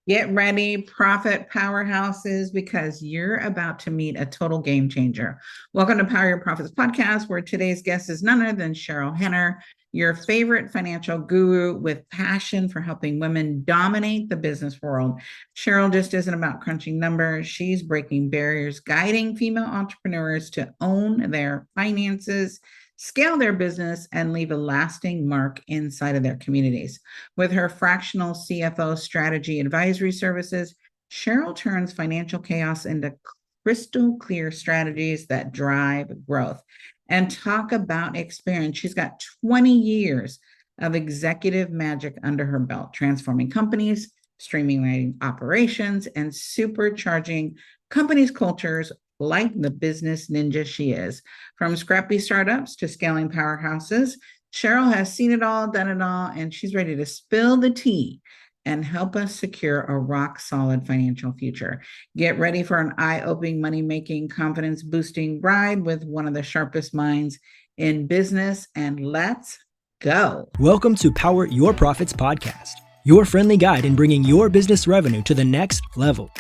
Get ready, profit powerhouses, because you're about to meet a total game changer. Welcome to Power Your Profits podcast, where today's guest is none other than Cheryl Henner, your favorite financial guru with passion for helping women dominate the business world. Cheryl just isn't about crunching numbers, she's breaking barriers, guiding female entrepreneurs to own their finances, scale their business, and leave a lasting mark inside of their communities. With her fractional CFO strategy advisory services, Cheryl turns financial chaos into crystal clear strategies that drive growth. And talk about experience. She's got 20 years of executive magic under her belt, transforming companies, streamlining operations, and supercharging companies' cultures like the business ninja she is. From scrappy startups to scaling powerhouses, Cheryl has seen it all, done it all, and she's ready to spill the tea and help us secure a rock solid financial future. Get ready for an eye opening, money making, confidence boosting ride with one of the sharpest minds in business. And let's go. Welcome to Power Your Profits podcast, your friendly guide in bringing your business revenue to the next level.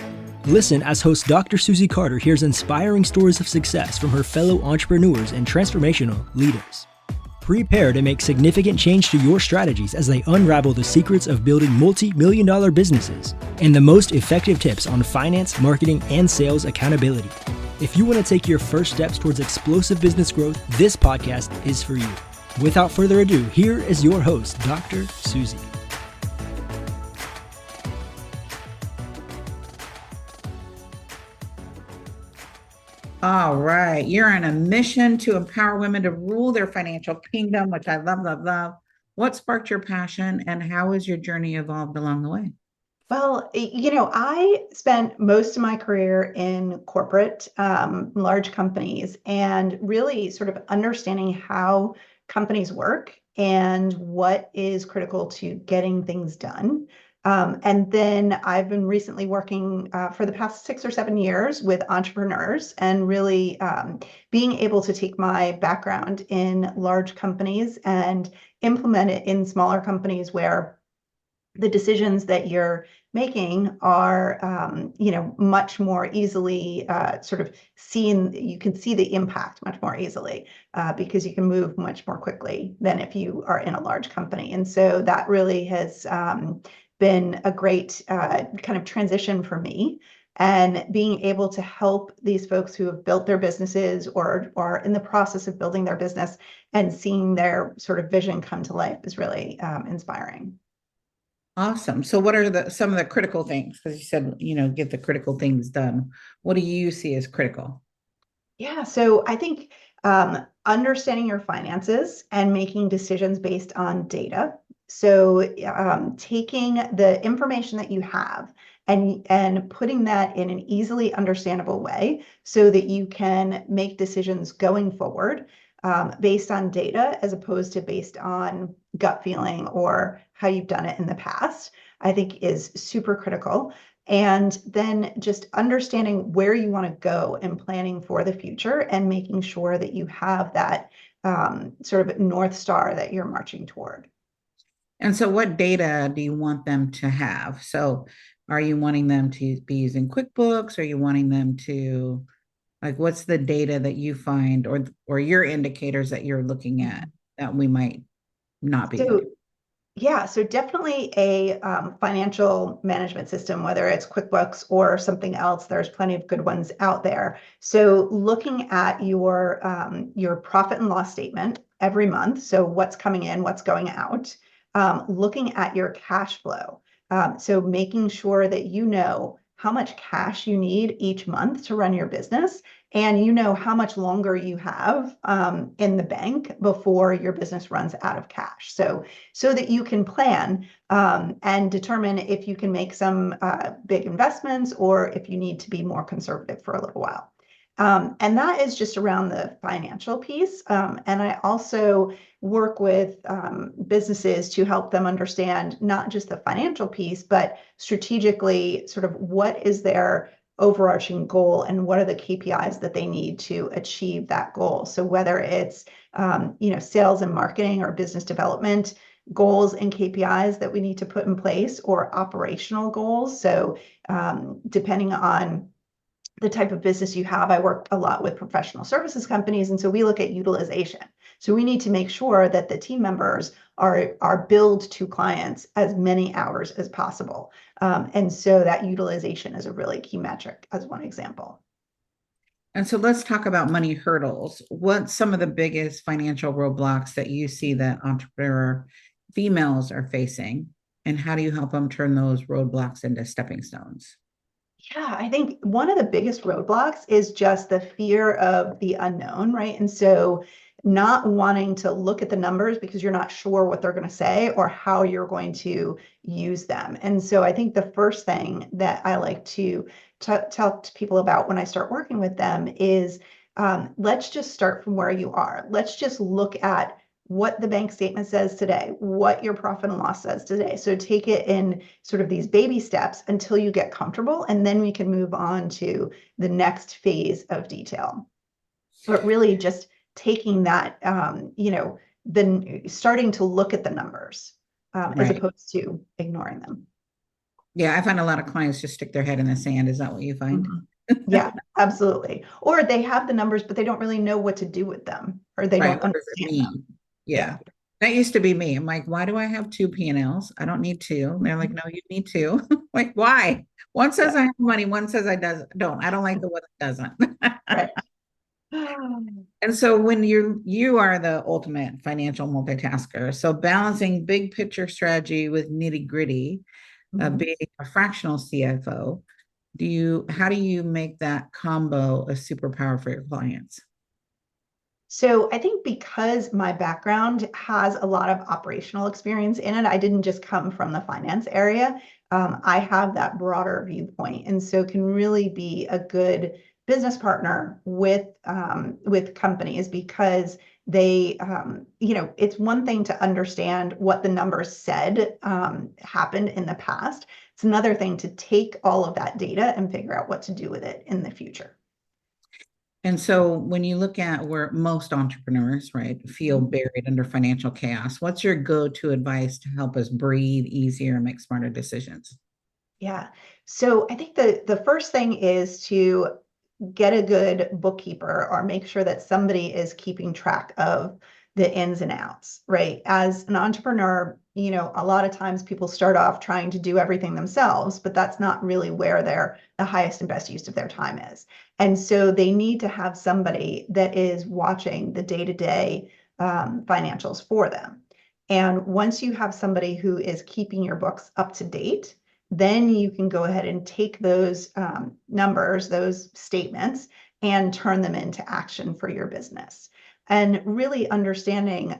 Listen as host Dr. Susie Carder hears inspiring stories of success from her fellow entrepreneurs and transformational leaders. Prepare to make significant change to your strategies as they unravel the secrets of building multi-million-dollar businesses and the most effective tips on finance, marketing, and sales accountability. If you want to take your first steps towards explosive business growth, this podcast is for you. Without further ado, here is your host, Dr. Susie. All right. You're on a mission to empower women to rule their financial kingdom, which I love, love, love. What sparked your passion and how has your journey evolved along the way? Well, I spent most of my career in corporate, large companies, and really sort of understanding how companies work and what is critical to getting things done. And then I've been recently working for the past 6 or 7 years with entrepreneurs and really being able to take my background in large companies and implement it in smaller companies where the decisions that you're making are, much more easily sort of seen. You can see the impact much more easily because you can move much more quickly than if you are in a large company. And so that really has been a great kind of transition for me. And being able to help these folks who have built their businesses or are in the process of building their business and seeing their sort of vision come to life is really inspiring. Awesome. So what are some of the critical things? Because you said, get the critical things done. What do you see as critical? Yeah, so I think understanding your finances and making decisions based on data. So taking the information that you have and putting that in an easily understandable way so that you can make decisions going forward based on data as opposed to based on gut feeling or how you've done it in the past, I think is super critical. And then just understanding where you want to go and planning for the future and making sure that you have that sort of North Star that you're marching toward. And so what data do you want them to have? So are you wanting them to be using QuickBooks? Are you wanting them to, like, what's the data that you find or your indicators that you're looking at that we might not be? So definitely a financial management system, whether it's QuickBooks or something else. There's plenty of good ones out there. So looking at your profit and loss statement every month, so what's coming in, what's going out, looking at your cash flow. So making sure that you know how much cash you need each month to run your business, and you know how much longer you have in the bank before your business runs out of cash. So that you can plan and determine if you can make some big investments or if you need to be more conservative for a little while. And that is just around the financial piece. And I also work with businesses to help them understand not just the financial piece, but strategically sort of what is their overarching goal and what are the KPIs that they need to achieve that goal. So whether it's sales and marketing or business development, goals and KPIs that we need to put in place, or operational goals. So depending on the type of business you have, I work a lot with professional services companies, and so we look at utilization. So we need to make sure that the team members are billed to clients as many hours as possible. And so that utilization is a really key metric, as one example. And so let's talk about money hurdles. What's some of the biggest financial roadblocks that you see that entrepreneur females are facing? And how do you help them turn those roadblocks into stepping stones? Yeah, I think one of the biggest roadblocks is just the fear of the unknown, right? And so not wanting to look at the numbers because you're not sure what they're going to say or how you're going to use them. And so I think the first thing that I like to tell people about when I start working with them is let's just start from where you are. Let's just look at what the bank statement says today, what your profit and loss says today. So take it in sort of these baby steps until you get comfortable, and then we can move on to the next phase of detail. But really just taking that, then starting to look at the numbers as Right. opposed to ignoring them. Yeah, I find a lot of clients just stick their head in the sand. Is that what you find? Mhm. Yeah, absolutely. Or they have the numbers, but they don't really know what to do with them, or they Right. don't What does it understand them. mean? Yeah. Yeah. That used to be me. I'm like, why do I have two P&Ls? I don't need two. And they're like, no, you need two. Like, why? One Yeah. says I have money, one says I don't. I don't like the one that doesn't. Right. And so when you are the ultimate financial multitasker, so balancing big picture strategy with nitty gritty, Mhm. being a fractional CFO, how do you make that combo a superpower for your clients? So I think because my background has a lot of operational experience in it, I didn't just come from the finance area. I have that broader viewpoint, and so can really be a good business partner with companies because they, it's one thing to understand what the numbers said happened in the past. It's another thing to take all of that data and figure out what to do with it in the future. And so when you look at where most entrepreneurs, right, feel Mhm. buried under financial chaos, what's your go-to advice to help us breathe easier and make smarter decisions? Yeah. So I think the first thing is to get a good bookkeeper or make sure that somebody is keeping track of the ins and outs, right? As an entrepreneur, a lot of times people start off trying to do everything themselves, but that's not really where the highest and best use of their time is. And so they need to have somebody that is watching the day-to-day financials for them. And once you have somebody who is keeping your books up to date, then you can go ahead and take those numbers, those statements, and turn them into action for your business. And really understanding,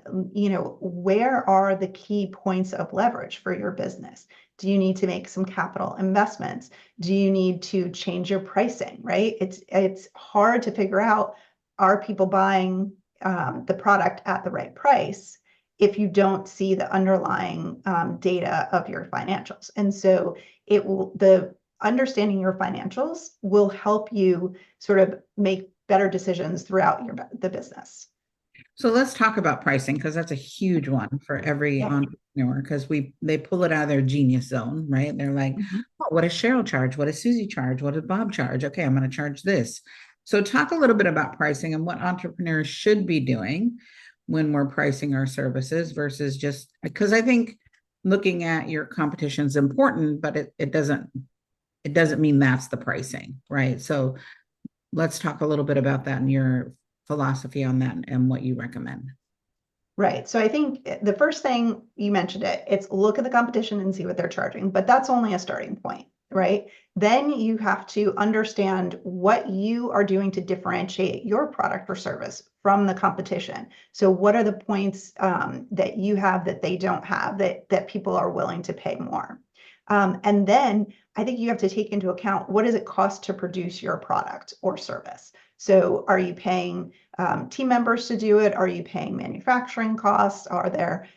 where are the key points of leverage for your business? Do you need to make some capital investments? Do you need to change your pricing, right? It's hard to figure out, are people buying the product at the right price if you don't see the underlying data of your financials. And so the understanding your financials will help you sort of make better decisions throughout the business. So let's talk about pricing because that's a huge one for every Yeah. entrepreneur because they pull it out of their genius zone, right? They're like, Mhm. oh, what does Cheryl charge? What does Susie charge? What does Bob charge? Okay, I'm going to charge this. So talk a little bit about pricing and what entrepreneurs should be doing when we're pricing our services versus just because I think looking at your competition is important, but it doesn't mean that's the pricing, right? So let's talk a little bit about that and your philosophy on that and what you recommend. Right. So I think the first thing you mentioned it's look at the competition and see what they're charging, but that's only a starting point, right? Then you have to understand what you are doing to differentiate your product or service from the competition. So what are the points that you have that they don't have that people are willing to pay more? And then I think you have to take into account, what does it cost to produce your product or service? So are you paying team members to do it? Are you paying manufacturing costs? Are there,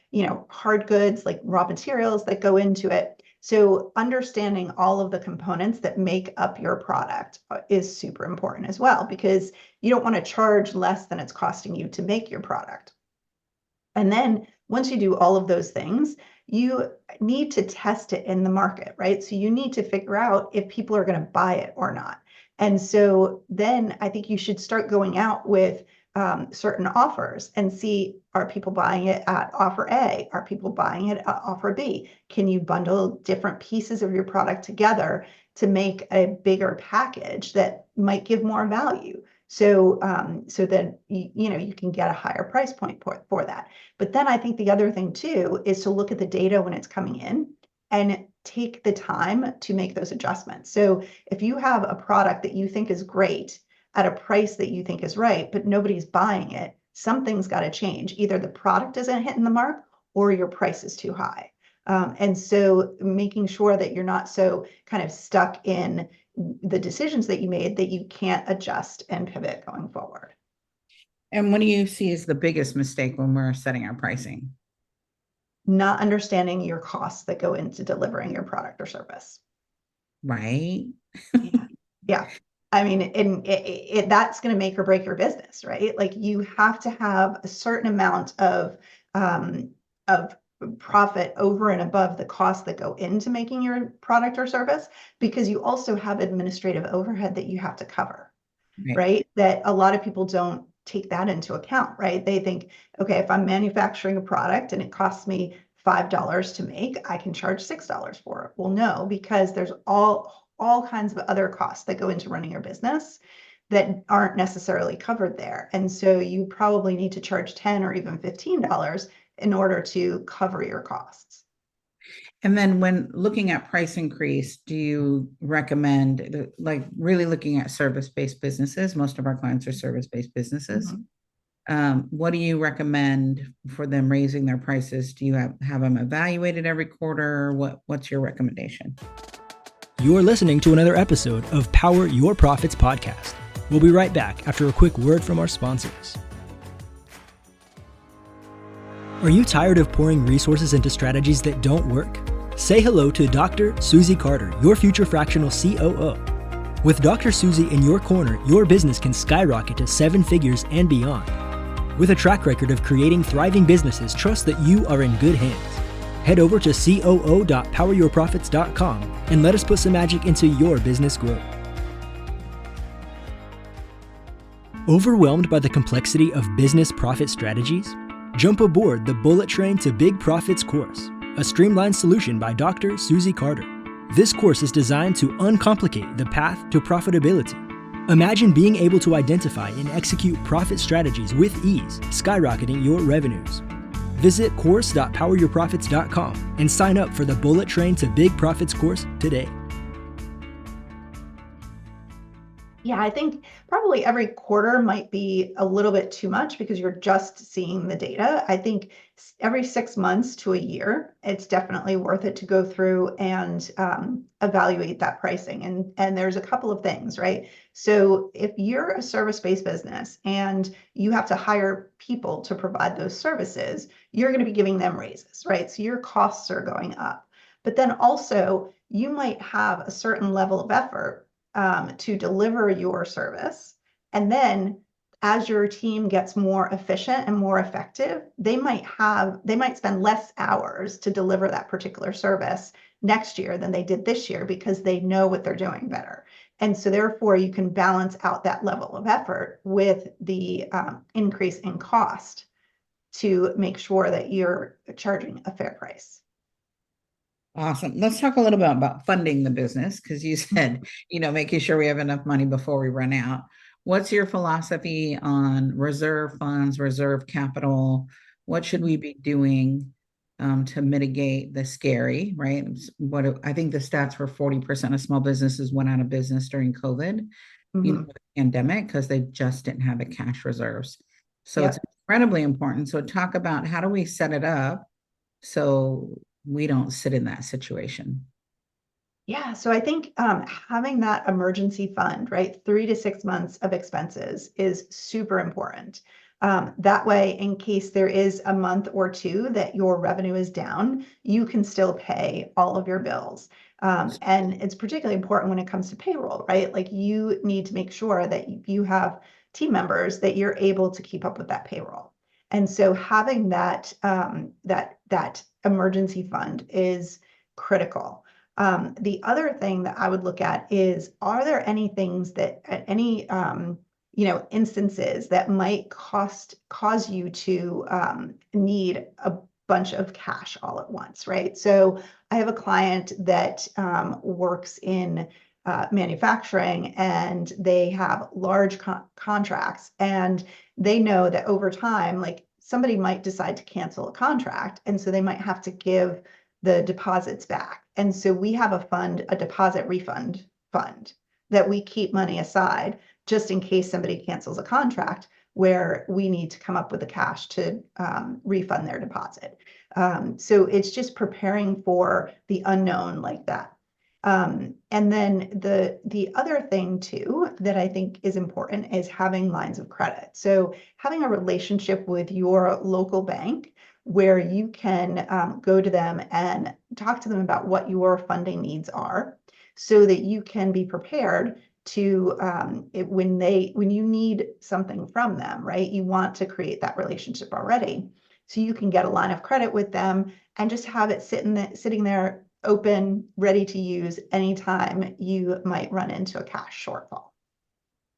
hard goods like raw materials that go into it? So understanding all of the components that make up your product is super important as well, because you don't want to charge less than it's costing you to make your product. And then once you do all of those things, you need to test it in the market, right? So you need to figure out if people are going to buy it or not. And so then I think you should start going out with certain offers and see, are people buying it at offer A? Are people buying it at offer B? Can you bundle different pieces of your product together to make a bigger package that might give more value? So that you can get a higher price point for that. But then I think the other thing too is to look at the data when it's coming in and take the time to make those adjustments. So if you have a product that you think is great at a price that you think is right, but nobody's buying it, something's got to change. Either the product isn't hitting the mark or your price is too high. And so making sure that you're not so kind of stuck in the decisions that you made that you can't adjust and pivot going forward. And what do you see as the biggest mistake when we're setting our pricing? Not understanding your costs that go into delivering your product or service. Right. Yeah. Yeah. I mean, and that's going to make or break your business, right? Like you have to have a certain amount of profit over and above the costs that go into making your product or service, because you also have administrative overhead that you have to cover, right? That a lot of people don't take that into account, right? They think, okay, if I'm manufacturing a product and it costs me $5 to make, I can charge $6 for it. Well, no, because there's all kinds of other costs that go into running your business that aren't necessarily covered there. And so you probably need to charge $10 or even $15 in order to cover your costs. And then when looking at price increase, do you recommend like really looking at service-based businesses? Most of our clients are service-based businesses. What do you recommend for them raising their prices? Do you have them evaluated every quarter? What's your recommendation? You're listening to another episode of Power Your Profits podcast. We'll be right back after a quick word from our sponsors. Are you tired of pouring resources into strategies that don't work? Say hello to Dr. Susie Carder, your future fractional COO. With Dr. Susie in your corner, your business can skyrocket to 7 figures and beyond. With a track record of creating thriving businesses, trust that you are in good hands. Head over to coo.poweryourprofits.com and let us put some magic into your business growth. Overwhelmed by the complexity of business profit strategies? Jump aboard the Bullet Train to Big Profits course, a streamlined solution by Dr. Susie Carder. This course is designed to uncomplicate the path to profitability. Imagine being able to identify and execute profit strategies with ease, skyrocketing your revenues. Visit course.poweryourprofits.com and sign up for the Bullet Train to Big Profits course today. Yeah, I think probably every quarter might be a little bit too much because you're just seeing the data. I think every 6 months to a year, it's definitely worth it to go through and evaluate that pricing. And there's a couple of things, right? So if you're a service-based business and you have to hire people to provide those services, you're going to be giving them raises, right? So your costs are going up. But then also you might have a certain level of effort to deliver your service. And then as your team gets more efficient and more effective, they might spend less hours to deliver that particular service next year than they did this year because they know what they're doing better. And so therefore you can balance out that level of effort with the increase in cost to make sure that you're charging a fair price. Awesome. Let's talk a little bit about funding the business, because you said, making sure we have enough money before we run out. What's your philosophy on reserve funds, reserve capital? What should we be doing to mitigate the scary, right? I think the stats were 40% of small businesses went out of business during COVID, the pandemic, because they just didn't have the cash reserves. So it's incredibly important. So talk about how do we set it up so we don't sit in that situation. Yeah, so I think having that emergency fund, right, 3 to 6 months of expenses is super important. That way, in case there is a month or two that your revenue is down, you can still pay all of your bills. And it's particularly important when it comes to payroll, right? Like you need to make sure that you have team members that you're able to keep up with that payroll. And so having that emergency fund is critical. The other thing that I would look at is, are there any things that any instances that might cause you to need a bunch of cash all at once, right? So I have a client that works in manufacturing, and they have large contracts, and they know that over time, like, somebody might decide to cancel a contract, and so they might have to give the deposits back. And so we have a deposit refund fund that we keep money aside just in case somebody cancels a contract where we need to come up with the cash to refund their deposit. So it's just preparing for the unknown like that. And then the other thing too that I think is important is having lines of credit. So having a relationship with your local bank where you can go to them and talk to them about what your funding needs are, so that you can be prepared to when you need something from them, right? You want to create that relationship already, so you can get a line of credit with them and just have it sitting there open, ready to use anytime you might run into a cash shortfall.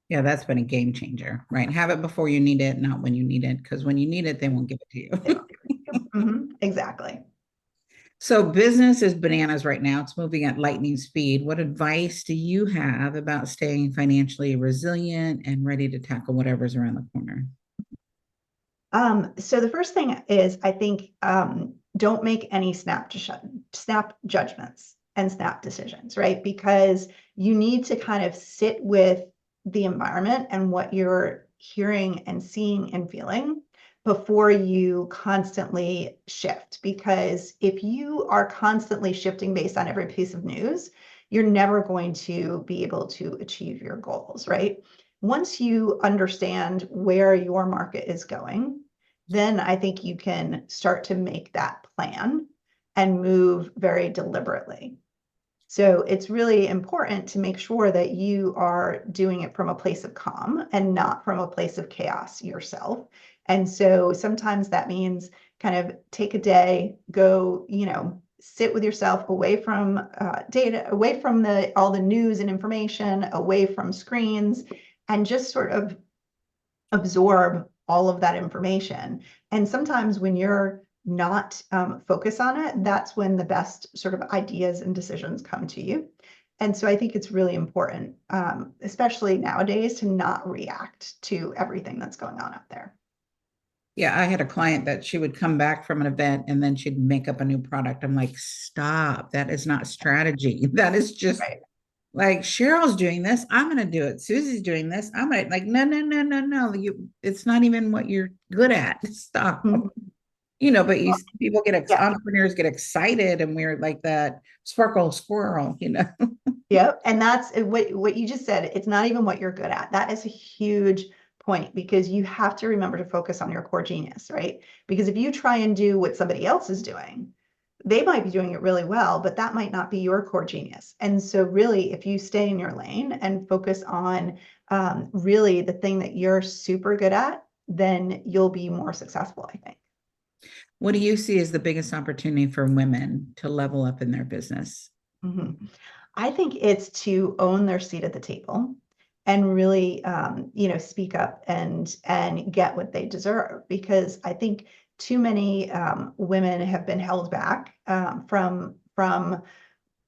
Yeah, that's been a game changer, right? Have it before you need it, not when you need it, because when you need it, they won't give it to you. Exactly. So business is bananas right now. It's moving at lightning speed. What advice do you have about staying financially resilient and ready to tackle whatever's around the corner? So the first thing is, I think, don't make any snap judgments and snap decisions, right? Because you need to kind of sit with the environment and what you're hearing and seeing and feeling before you constantly shift. Because if you are constantly shifting based on every piece of news, you're never going to be able to achieve your goals, right? Once you understand where your market is going, then I think you can start to make that plan and move very deliberately. So it's really important to make sure that you are doing it from a place of calm and not from a place of chaos yourself. And so sometimes that means kind of take a day, go, sit with yourself away from data, away from all the news and information, away from screens, and just sort of absorb all of that information. And sometimes when you're not focused on it, that's when the best sort of ideas and decisions come to you. And so I think it's really important, especially nowadays, to not react to everything that's going on out there. Yeah, I had a client that she would come back from an event and then she'd make up a new product. I'm like, stop. That is not strategy. That is just Right. like, Cheryl's doing this. I'm going to do it. Susie's doing this. I'm going to, like, no, no, no, no, no. It's not even what you're good at. Stop. Mhm. But you see people Yeah. entrepreneurs get excited and we're like that sparkle squirrel. Yeah. And that's what you just said. It's not even what you're good at. That is a huge point, because you have to remember to focus on your core genius, right? Because if you try and do what somebody else is doing, they might be doing it really well, but that might not be your core genius. And so really, if you stay in your lane and focus on really the thing that you're super good at, then you'll be more successful, I think. What do you see as the biggest opportunity for women to level up in their business? Mhm. I think it's to own their seat at the table and really, speak up and get what they deserve. Because I think too many women have been held back from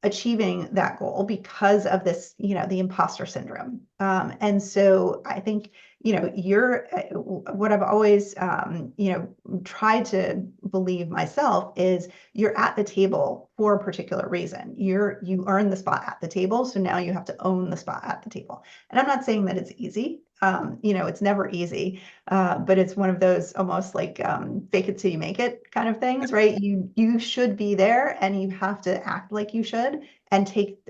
achieving that goal because of this, the imposter syndrome. And so I think, what I've always, tried to believe myself is, you're at the table for a particular reason. You earn the spot at the table. So now you have to own the spot at the table. And I'm not saying that it's easy. It's never easy, but it's one of those almost like fake it till you make it kind of things, right? You should be there, and you have to act like you should, and take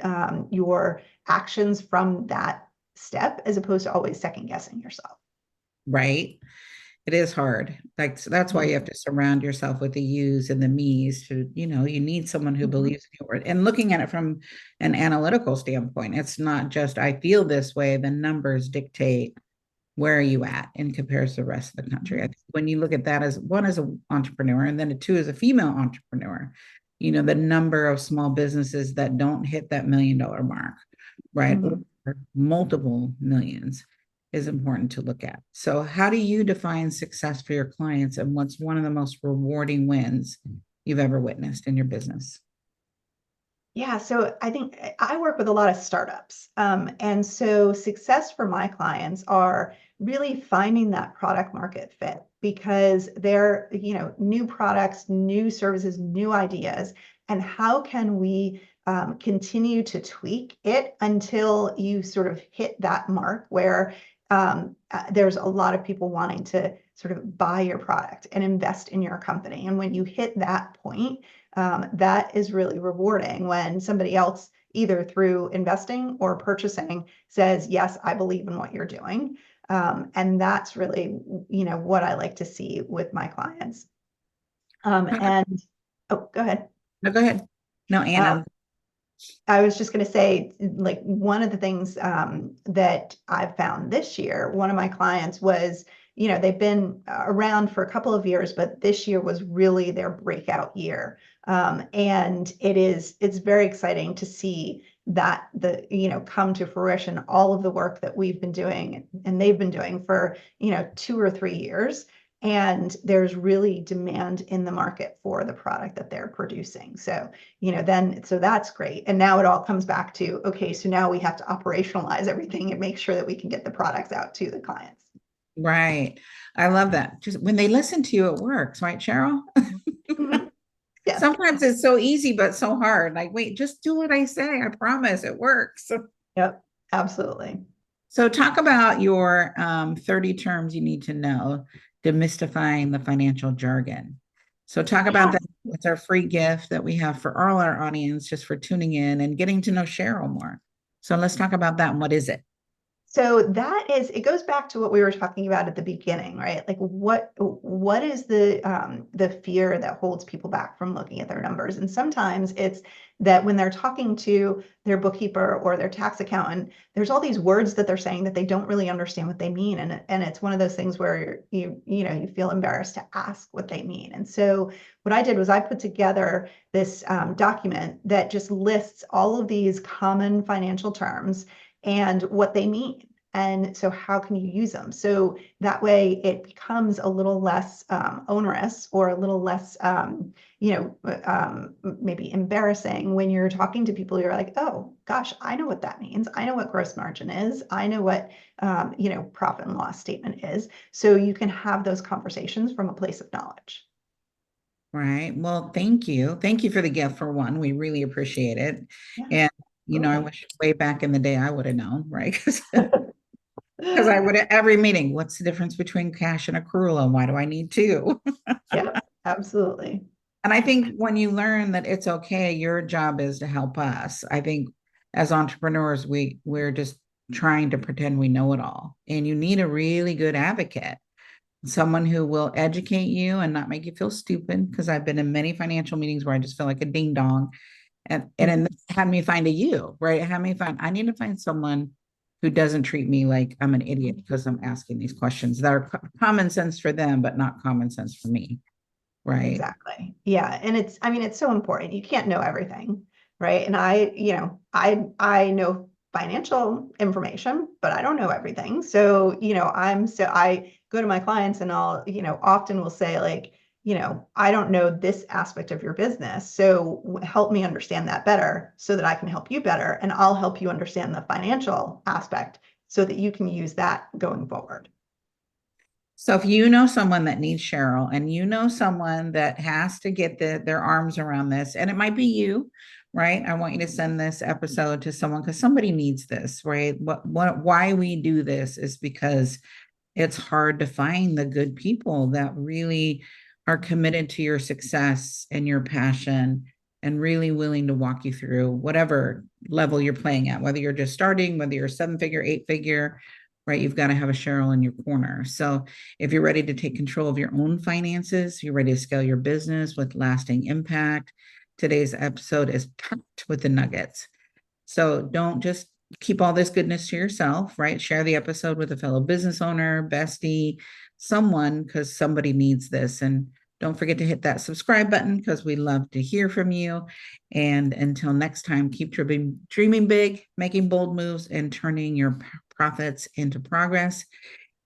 your actions from that step, as opposed to always second guessing yourself. Right? It is hard. Like, so that's why you have to surround yourself with the yous and the me's you need someone who Mhm. believes in your word. And looking at it from an analytical standpoint, it's not just I feel this way, the numbers dictate where are you at in comparison to the rest of the country? I think when you look at that as one as an entrepreneur, and then a two as a female entrepreneur, the number of small businesses that don't hit that $1 million mark, right? Or multiple millions is important to look at. So how do you define success for your clients, and what's one of the most rewarding wins you've ever witnessed in your business? Yeah, so I think I work with a lot of startups. And so success for my clients are really finding that product market fit, because they're, new products, new services, new ideas. And how can we continue to tweak it until you sort of hit that mark where there's a lot of people wanting to sort of buy your product and invest in your company. And when you hit that point, that is really rewarding when somebody else, either through investing or purchasing, says, yes, I believe in what you're doing. And that's really, what I like to see with my clients. And oh, go ahead. No, go ahead. No, Anna. I was just going to say, like, one of the things that I've found this year, one of my clients was, they've been around for a couple of years, but this year was really their breakout year. And it's very exciting to see that come to fruition, all of the work that we've been doing and they've been doing for, 2 or 3 years. And there's really demand in the market for the product that they're producing. So, so that's great. And now it all comes back to, okay, so now we have to operationalize everything and make sure that we can get the products out to the clients. Right. I love that. Just when they listen to you, it works, right, Cheryl? Yes. Sometimes it's so easy, but so hard. Like, wait, just do what I say. I promise it works. Yep, absolutely. So talk about your 30 terms you need to know, demystifying the financial jargon. So talk about that. It's our free gift that we have for all our audience, just for tuning in and getting to know Cheryl more. So let's talk about that. And what is it? So it goes back to what we were talking about at the beginning, right? Like what is the fear that holds people back from looking at their numbers? And sometimes it's that when they're talking to their bookkeeper or their tax accountant, there's all these words that they're saying that they don't really understand what they mean. And it's one of those things where you feel embarrassed to ask what they mean. And so what I did was I put together this document that just lists all of these common financial terms and what they mean. And so how can you use them? So that way it becomes a little less onerous, or a little less, maybe embarrassing when you're talking to people. You're like, oh gosh, I know what that means. I know what gross margin is. I know what, profit and loss statement is. So you can have those conversations from a place of knowledge. Right. Well, thank you. Thank you for the gift, for one. We really appreciate it. Yeah. And, I wish way back in the day I would have known, right? Because I would have every meeting, what's the difference between cash and accrual, and why do I need two? Yeah, absolutely. And I think when you learn that it's okay, your job is to help us. I think as entrepreneurs, we're just trying to pretend we know it all. And you need a really good advocate, someone who will educate you and not make you feel stupid. Because I've been in many financial meetings where I just feel like a ding dong. And this had me find a you, right? I need to find someone who doesn't treat me like I'm an idiot because I'm asking these questions that are common sense for them, but not common sense for me. Right. Exactly. Yeah. And it's so important. You can't know everything. Right. And I know financial information, but I don't know everything. So, I go to my clients and I'll, often will say, like, I don't know this aspect of your business. So help me understand that better so that I can help you better. And I'll help you understand the financial aspect so that you can use that going forward. So if you know someone that needs Cheryl, and you know someone that has to get their arms around this, and it might be you, right? I want you to send this episode to someone, because somebody needs this, right? Why we do this is because it's hard to find the good people that really are committed to your success and your passion, and really willing to walk you through whatever level you're playing at, whether you're just starting, whether you're 7-figure, 8-figure, right? You've got to have a Cheryl in your corner. So if you're ready to take control of your own finances, you're ready to scale your business with lasting impact, today's episode is packed with the nuggets. So don't just keep all this goodness to yourself, right? Share the episode with a fellow business owner, bestie, someone, because somebody needs this. And don't forget to hit that subscribe button because we love to hear from you. And until next time, keep dreaming big, making bold moves, and turning your profits into progress.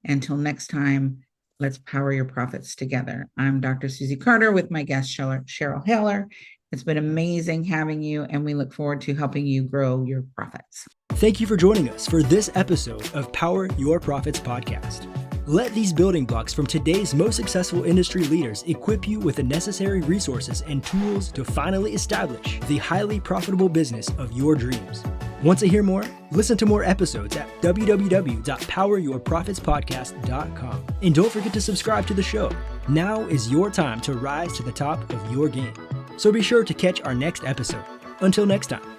Until next time, let's power your profits together. I'm Dr. Susie Carder with my guest, Cheryl Henner. It's been amazing having you, and we look forward to helping you grow your profits. Thank you for joining us for this episode of Power Your Profits podcast. Let these building blocks from today's most successful industry leaders equip you with the necessary resources and tools to finally establish the highly profitable business of your dreams. Want to hear more? Listen to more episodes at www.poweryourprofitspodcast.com. And don't forget to subscribe to the show. Now is your time to rise to the top of your game. So be sure to catch our next episode. Until next time.